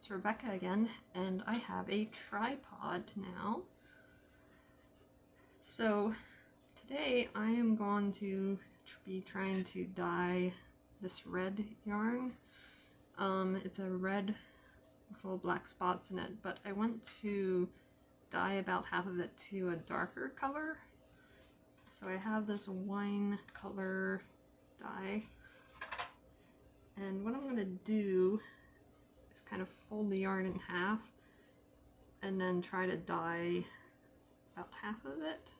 It's Rebecca again, and I have a tripod now. So today I am going to be trying to dye this red yarn. It's a red full of black spots in it, but I want to dye about half of it to a darker color. So I have this wine color dye, and what I'm going to do is kind of fold the yarn in half and then try to dye about half of it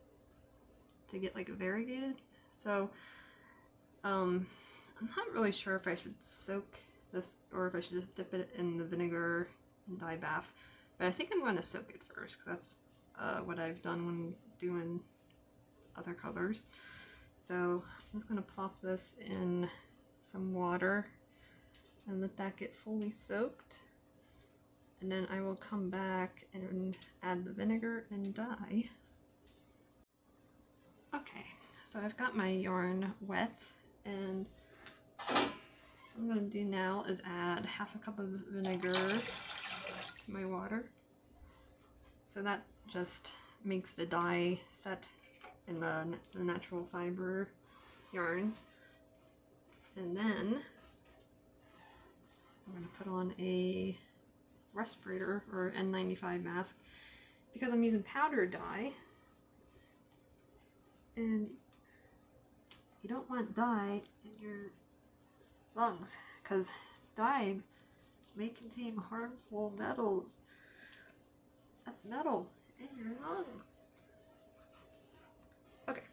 to get like a variegated. So I'm not really sure if I should soak this or if I should just dip it in the vinegar and dye bath, but I think I'm going to soak it first because that's what I've done when doing other colors. So I'm just going to plop this in some water and let that get fully soaked, and then I will come back and add the vinegar and dye. Okay, so I've got my yarn wet, and what I'm going to do now is add half a cup of vinegar to my water. So that just makes the dye set in the natural fiber yarns. And then I'm going to put on a respirator or N95 mask because I'm using powder dye, and you don't want dye in your lungs because dye may contain harmful metals. That's metal in your lungs. Okay,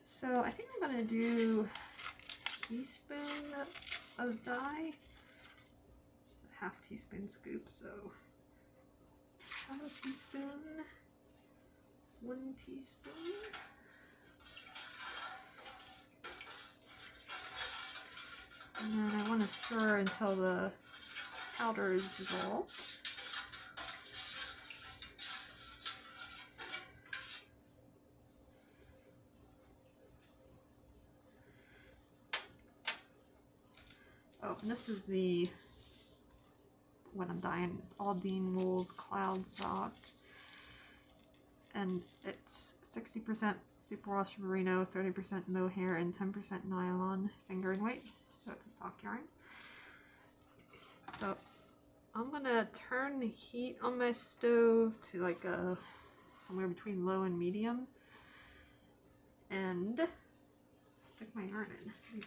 so I think I'm going to do a teaspoon of dye. It's a half teaspoon scoop, so half a teaspoon, 1 teaspoon. And then I want to stir until the powder is dissolved. Oh, and this is what I'm dyeing. It's all Dean Wool's Cloud Sock, and it's 60% superwash merino, 30% mohair, and 10% nylon finger and weight. So it's a sock yarn. So I'm gonna turn the heat on my stove to like somewhere between low and medium, and stick my yarn in. Let me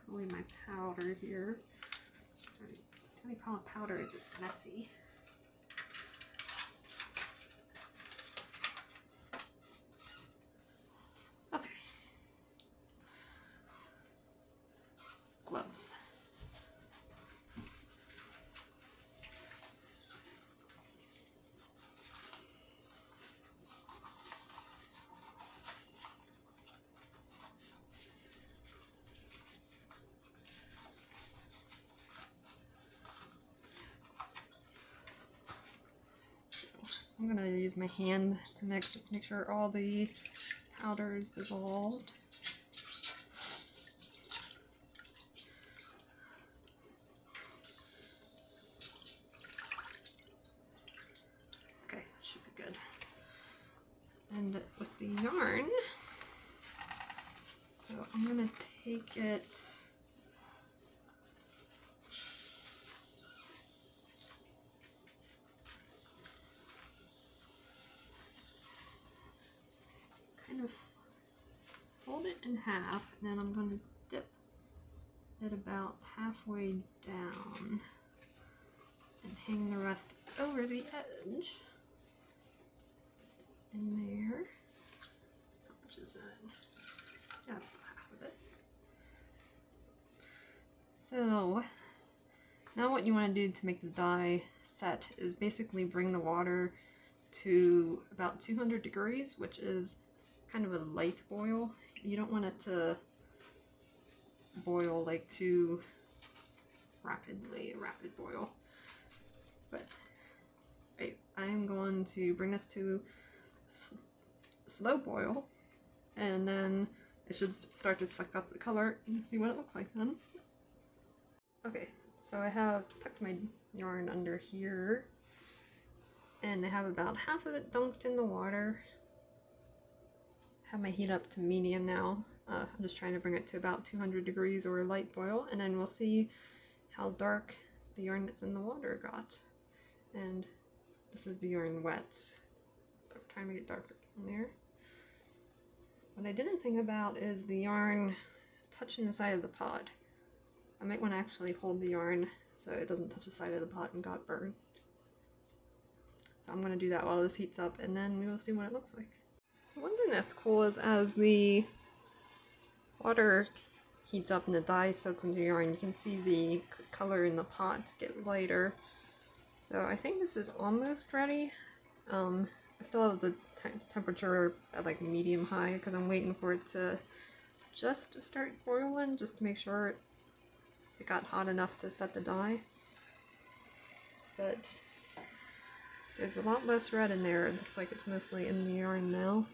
put away my powder here. The only problem with powder is it's messy. Okay. Gloves. I'm going to use my hand to mix, just to make sure all the powder is dissolved. Okay, should be good. And with the yarn, so I'm going to take it kind of fold it in half, and then I'm going to dip it about halfway down and hang the rest over the edge in there. How much is that? Yeah, that's about half of it. So now what you want to do to make the dye set is basically bring the water to about 200 degrees, which is kind of a light boil. You don't want it to boil like too rapidly, a rapid boil. But I am going to bring this to slow boil, and then it should start to suck up the color, and see what it looks like then. Okay, So I have tucked my yarn under here, and I have about half of it dunked in the water. I have my heat up to medium now. I'm just trying to bring it to about 200 degrees or a light boil, and then we'll see how dark the yarn that's in the water got. And this is the yarn wet, but I'm trying to get darker in there. What I didn't think about is the yarn touching the side of the pot. I might want to actually hold the yarn so it doesn't touch the side of the pot and got burned. So I'm going to do that while this heats up, and then we will see what it looks like. So one thing that's cool is as the water heats up and the dye soaks into the yarn, you can see the color in the pot get lighter. So I think this is almost ready. I still have the temperature at like medium high because I'm waiting for it to just start boiling, just to make sure it got hot enough to set the dye. But there's a lot less red in there. It looks like it's mostly in the yarn now.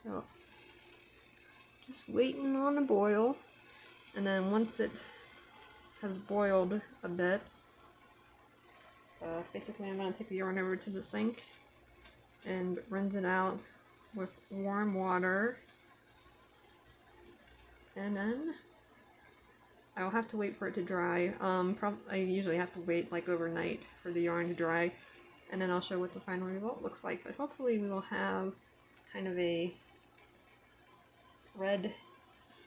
So just waiting on a boil, and then once it has boiled a bit, basically I'm going to take the yarn over to the sink and rinse it out with warm water, and then I'll have to wait for it to dry. I usually have to wait like overnight for the yarn to dry, and then I'll show what the final result looks like. But hopefully we will have kind of a red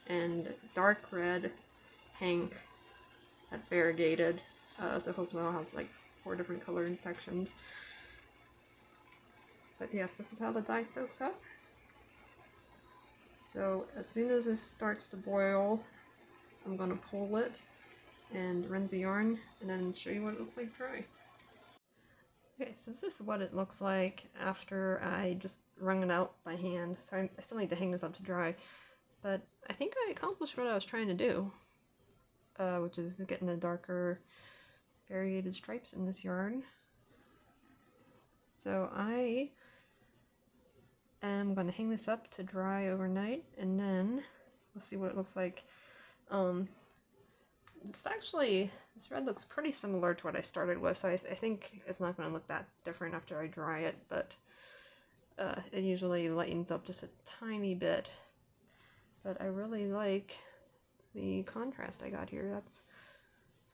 and dark red hank that's variegated. So hopefully I'll have like 4 different colored sections. But yes, this is how the dye soaks up. So as soon as this starts to boil, I'm going to pull it and rinse the yarn, and then show you what it looks like dry. Okay, so this is what it looks like after I just wrung it out by hand. So I still need to hang this up to dry, but I think I accomplished what I was trying to do, which is getting the darker variegated stripes in this yarn. So I am going to hang this up to dry overnight, and then we'll see what it looks like. This red looks pretty similar to what I started with, so I think it's not going to look that different after I dry it, but it usually lightens up just a tiny bit. But I really like the contrast I got here. That's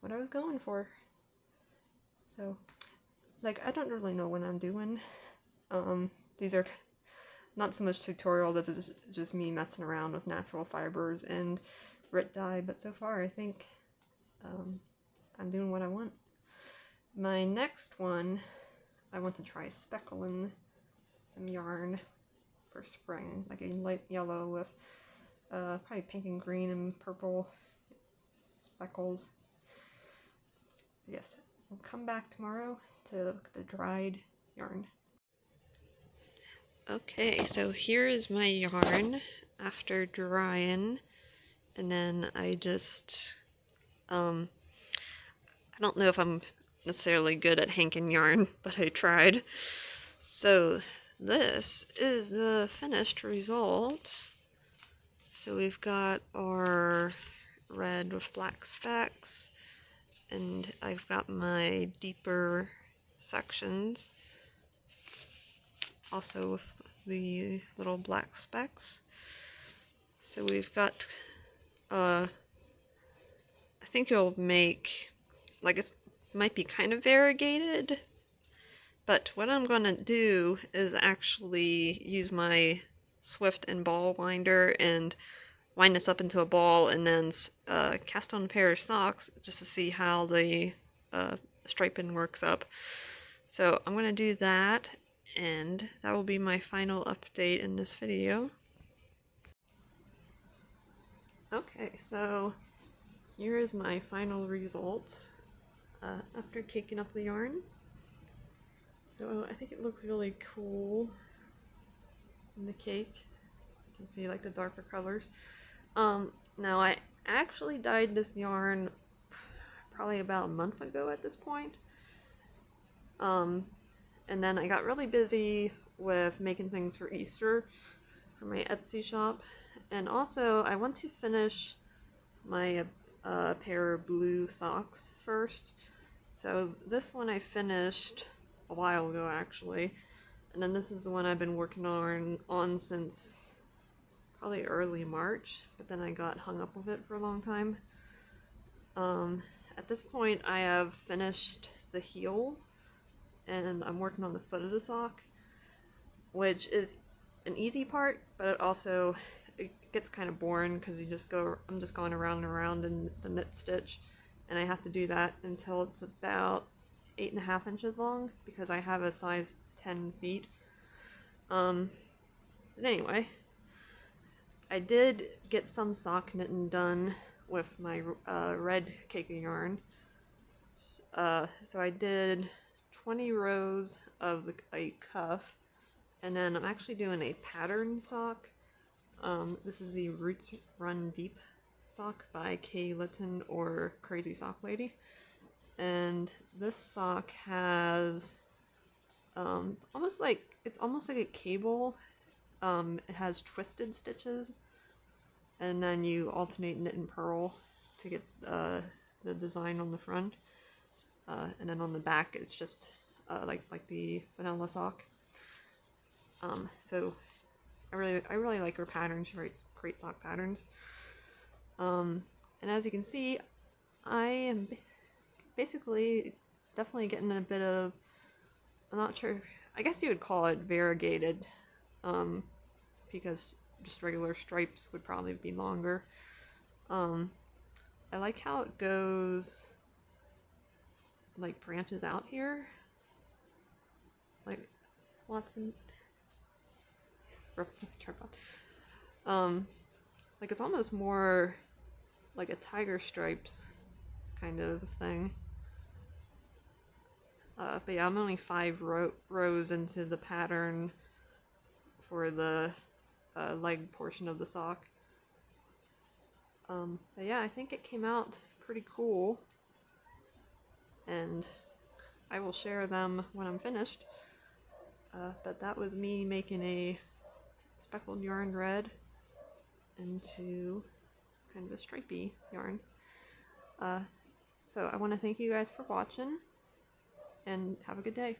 what I was going for. So, like, I don't really know what I'm doing. These are not so much tutorials, it's just me messing around with natural fibers and grit dye, but so far I think I'm doing what I want. My next one, I want to try speckling some yarn for spring, like a light yellow with probably pink and green and purple speckles. Yes, we'll come back tomorrow to look at the dried yarn. Okay, so here is my yarn after drying, and then I just, I don't know if I'm necessarily good at hanking yarn, but I tried. So this is the finished result. So we've got our red with black specks, and I've got my deeper sections also with the little black specks. So we've got, I think it'll make, like, it might be kind of variegated, but what I'm gonna do is actually use my Swift and ball winder and wind this up into a ball, and then cast on a pair of socks just to see how the striping works up. So I'm gonna do that, and that will be my final update in this video. Okay, so here is my final result after taking off the yarn. So I think it looks really cool in the cake. You can see like the darker colors. Now I actually dyed this yarn probably about a month ago at this point. And then I got really busy with making things for Easter for my Etsy shop. And also I want to finish my a pair of blue socks first. So this one I finished a while ago actually, and then this is the one I've been working on since probably early March, but then I got hung up with it for a long time. At this point I have finished the heel, and I'm working on the foot of the sock, which is an easy part, but it gets kind of boring because I'm just going around and around in the knit stitch, and I have to do that until it's about 8.5 inches long because I have a size 10 feet. But anyway, I did get some sock knitting done with my red cake of yarn. So I did 20 rows of a cuff, and then I'm actually doing a pattern sock. This is the Roots Run Deep sock by Kay Litton or Crazy Sock Lady. And this sock has it's almost like a cable. It has twisted stitches, and then you alternate knit and purl to get the design on the front, and then on the back it's just like the vanilla sock. So I really like her patterns. She writes great sock patterns. And as you can see, I am basically definitely getting a bit of, I'm not sure, I guess you would call it variegated, because just regular stripes would probably be longer. I like how it goes, like branches out here, like Watson. Like it's almost more like a tiger stripes kind of thing. But yeah, I'm only 5 rows into the pattern for the leg portion of the sock. But yeah, I think it came out pretty cool, and I will share them when I'm finished. But that was me making a speckled yarn red into kind of a stripey yarn. So I want to thank you guys for watching, and have a good day.